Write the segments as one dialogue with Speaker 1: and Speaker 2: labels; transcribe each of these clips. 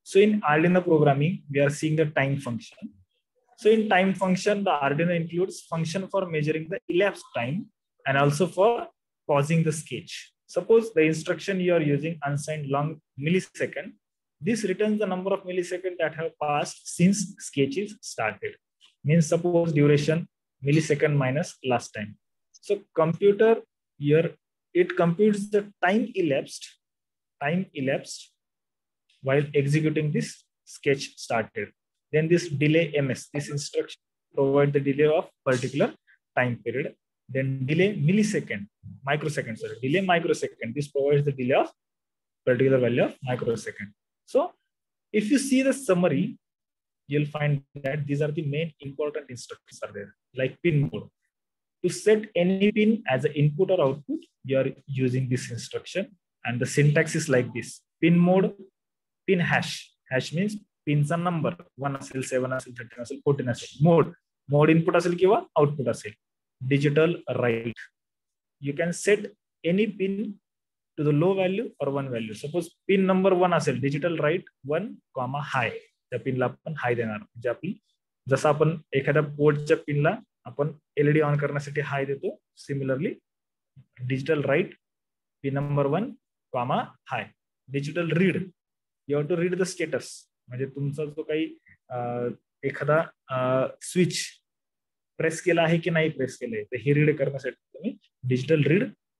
Speaker 1: So in Arduino programming, we are seeing the time function. So in time function, the Arduino includes function for measuring the elapsed time and also for pausing the sketch. Suppose the instruction you are using unsigned long millisecond. This returns the number of milliseconds that have passed since sketch is started. Means suppose duration millisecond minus last time. So computer here, it computes the time elapsed while executing this sketch started. Then this delay ms, this instruction provide the delay of particular time period. Then delay millisecond, microsecond, sorry, delay microsecond. This provides the delay of particular value of microsecond. So if you see the summary, you'll find that these are the main important instructions are there, like pin mode. To set any pin as an input or output, you are using this instruction, and the syntax is like this: pin mode, pin hash. Hash means pinचा number 1 असेल, 7 असेल, 13 असेल, 14 असेल. Mode input असेल किंवा output असेल. Digital write. You can set any pin to the low value or 1 value. Suppose pin number 1 असेल, digital write 1, high. त्या पिनला आपण हाय देणार. म्हणजे आपली जसं आपण एखाद्या बोर्डच्या पिनला आपण एलईडी ऑन करण्यासाठी हाय देतो, similarly digital write pin number 1, high. Digital read, you have to read the status. म्हणजे तुमचा जो काही एखादा स्विच प्रेस केला आहे की नाही प्रेस केलंय, तर हे रीड करण्यासाठी तुम्ही digital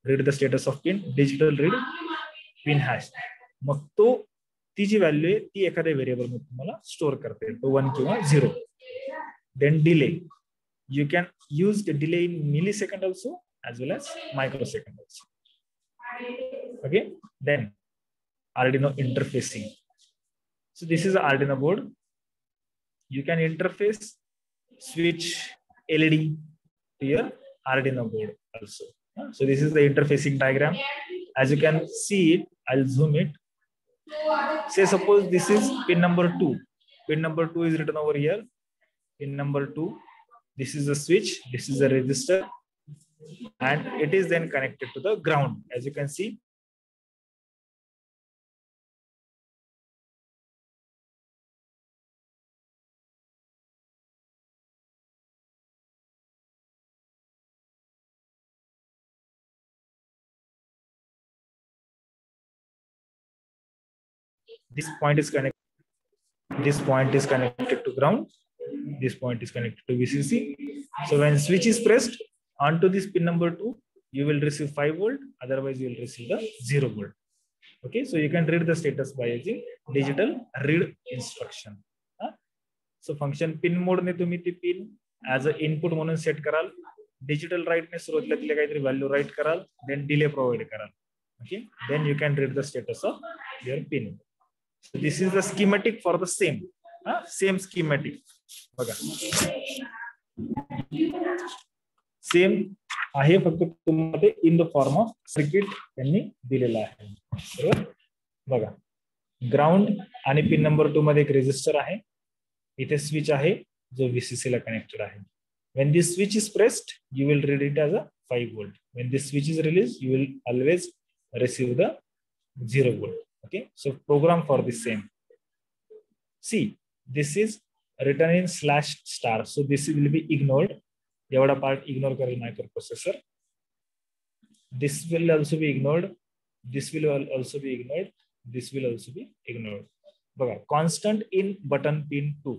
Speaker 1: read the status of pin, digital read pin hash. मग तो ती जी व्हॅल्यू आहे ती एखाद्या व्हेरिएबल मध्ये तुम्हाला स्टोअर करता येईल, तो 1 किंवा 0. Then delay, you can use the delay in millisecond also as well as microsecond also. Okay, then Arduino interfacing. So this is the Arduino board. You can interface switch LED to your Arduino board also. So this is the interfacing diagram. As you can see it, I'll zoom it. Say suppose this is pin number 2. Pin number 2 is written over here. Pin number 2. This is a switch, this is a resistor, and it is then connected to the ground. As you can see, this point is connected. This point is connected to ground. This point is connected to VCC. So when switch is pressed onto this pin number 2, you will receive 5 volt. Otherwise, you will receive the 0 volt. Okay, so you can read the status by using digital read instruction. So function pin mode ने तुम्ही ती pin as a input म्हणून set कराल. Digital write ने सुरुवातीला तिला काहीतरी value write कराल. Then delay provide कराल. Okay, then you can read the status of your pin. So this is the schematic for the same. Same schematic. बघा same आहे, फक्त तुम्हाला in the form of circuit त्यांनी दिलेला आहे. बरोबर, बघा ग्राउंड आणि पिन नंबर 2 मध्ये एक रेजिस्टर आहे. इथे स्विच आहे जो VCC ला कनेक्टेड आहे. When this switch is pressed, you will read it as a 5 volt. When this switch is released, you will always receive the 0 volt. Okay, so program for the same. See, this is written in /star, so this will be ignored. एवढा part ignore करेल microprocessor. This will also be ignored. This will also be ignored. This will also be ignored. बघा, constant in button pin 2.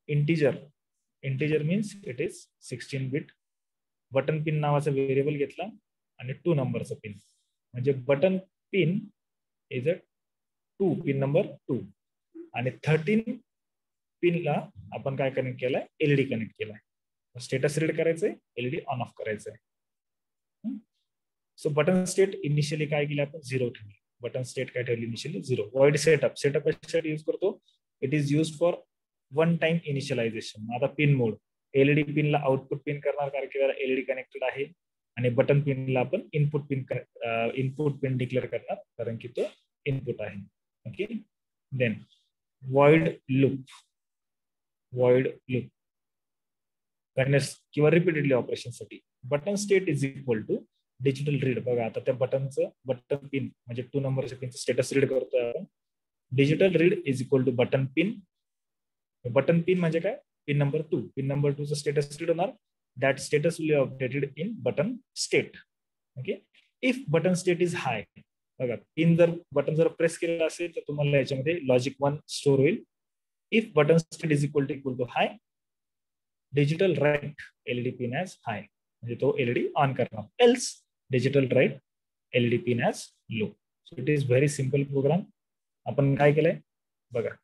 Speaker 1: Integer means it is 16 bit. Button pin नावाचा variable घेतला आणि 2 नंबरचा pin, म्हणजे button pin is a 2, pin number 2, आणि 13 पिनला आपण काय connect केलाय, एलईडी कनेक्ट केलाय. स्टेटस रीड करायचंय, एलईडी ऑन ऑफ करायचंय. सो बटन स्टेट इनिशियली काय केलं आपण, 0 ठेवली. बटन स्टेट काय ठेवली इनिशियली, 0. वॉइड सेटअप कशासाठी यूज करतो, it is use for one time initialization. आता पिन मोड, एलईडी पिनला आउटपुट पिन करणार कारण की एलईडी कनेक्टेड आहे, आणि बटन पिनला आपण इनपुट पिन डिक्लेअर करणार कारण की तो इनपुट आहे. ओके, देन void loop किंवा रिपीटेडली ऑपरेशन साठी. Button state is equal to digital read. बघा आता त्या बटन पिन म्हणजे 2 नंबरच्या पिनचं स्टेटस रीड करतोय आपण, digital read is equal to button pin. Button pin म्हणजे काय? Pin number 2. पिन नंबर 2 चं स्टेटस रीड होणार. That status will be updated in button state. Okay. If button state is high, बघा pin जर button जर press केलेलं असेल तर तुम्हाला याच्यामध्ये लॉजिक 1 स्टोर होईल. If button state is equal to high, digital write LED pin as high, म्हणजे तो एलईडी ऑन करणार. Else digital write LED pin as low. So it is very simple program. आपण काय केलंय बघा.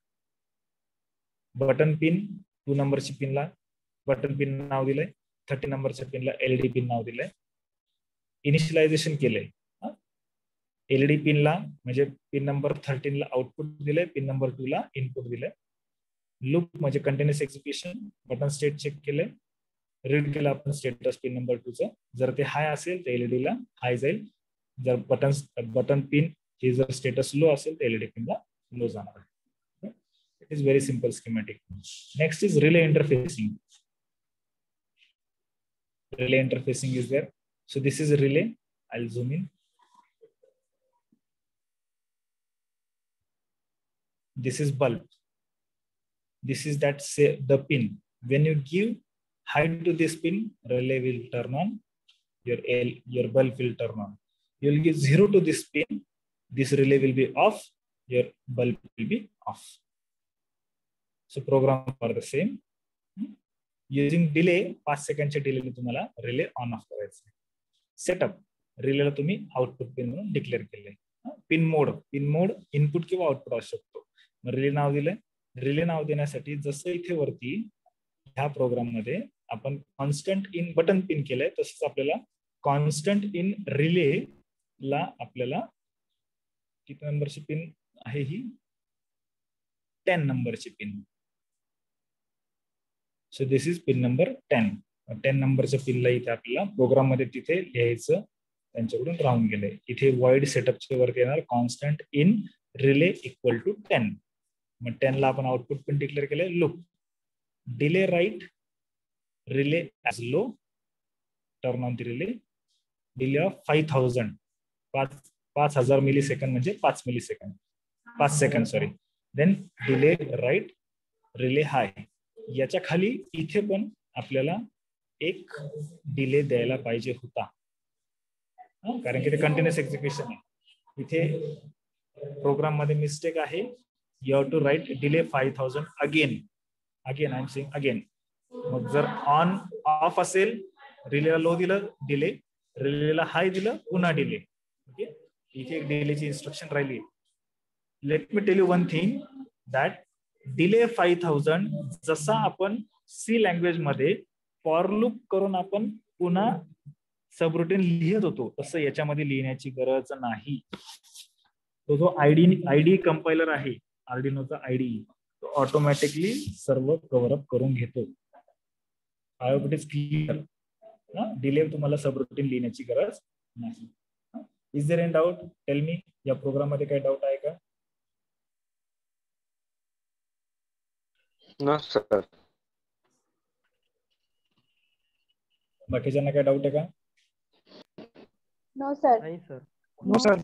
Speaker 1: बटन पिन 2 नंबरच्या पिनला button pin नाव दिलंय. 30 नंबरच्या पिनला एलईडी पिन नाव दिलंय. इनिशियलायझेशन केलंय. एलईडी पिनला म्हणजे पिन नंबर 13 ला आउटपुट दिलंय, पिन नंबर 2 ला इनपुट दिलंय. लूप म्हणजे continuous execution. Button state check केलंय, रीड केलं आपण स्टेटस पिन नंबर 2 चं. जर ते हाय असेल तर एलईडी ला हाय जाईल. जर बटन पिन हे जर स्टेटस लो असेल तर एलईडी पिनला लो जाणार. It is very simple schematic. Next is relay interfacing. Relay interfacing is there. So this is a relay. I'll zoom in. This is bulb. This is that say the pin. When you give height to this pin, relay will turn on. Your bulb will turn on. You'll give 0 to this pin. This relay will be off. Your bulb will be off. So program are the same. Using delay 5 सेकंडच्या डिलेने तुम्हाला relay on off करायचं. Setup रिलेला तुम्ही output pin म्हणून declare केले. Pin mode input किंवा output असू शकतो. मग relay नाव दिलंय. Relay नाव देण्यासाठी जसं इथे वरती ह्या प्रोग्राम मध्ये आपण कॉन्स्टंट इन बटन पिन केलंय, तसंच आपल्याला कॉन्स्टंट इन रिले ला आपल्याला किती नंबरची पिन आहे? ही 10 नंबरची pin. So this is pin number 10. 10 नंबरच्या पिनला इथे आपल्याला प्रोग्राम मध्ये तिथे लिहायचं, त्यांच्याकडून राहून गेलंय. इथे वॉइड सेटअपच्या वरती येणार constant int relay equal to 10. मग 10 ला आपण आउटपुट पिन डिक्लेअर केलंय loop. Delay write relay as low, turn on the relay. Delay of 5000 5000 millisecond म्हणजे 5 second sorry. Then delay write relay high. याच्या खाली इथे पण आपल्याला एक डिले द्यायला पाहिजे होता, कारण की ते कंटिन्युअस एक्झिक्युशन आहे. इथे प्रोग्राम मध्ये मिस्टेक आहे. You have to write delay 5000 again I am saying again. मग जर ऑन ऑफ असेल, रिलेला लो दिलं डिले, रिलेला हाय दिलं पुन्हा डिले. ओके. इथे एक डिलेची इन्स्ट्रक्शन राहिली. Let me tell you one thing that delay 5000 जसा आपण सी लँग्वेज मध्ये फॉर लूप करून आपण पुन्हा सबरूटीन लिहित होतो, तसं याच्यामध्ये लिहिण्याची गरज नाही. तो जो आयडी कंपायलर आहे, आर्डिनोचा आयडी, तो ऑटोमॅटिकली सर्व कव्हर अप करून घेतो. I hope it is clear. Delay तुम्हाला सबरूटीन लिहिण्याची गरज नाही. Is there any doubt? Tell me. या प्रोग्राम मध्ये काही डाऊट आहे का?
Speaker 2: No sir.
Speaker 1: बाकीच्यांना काय डाऊट आहे का?
Speaker 3: No sir.
Speaker 4: नाही सर.
Speaker 3: No sir.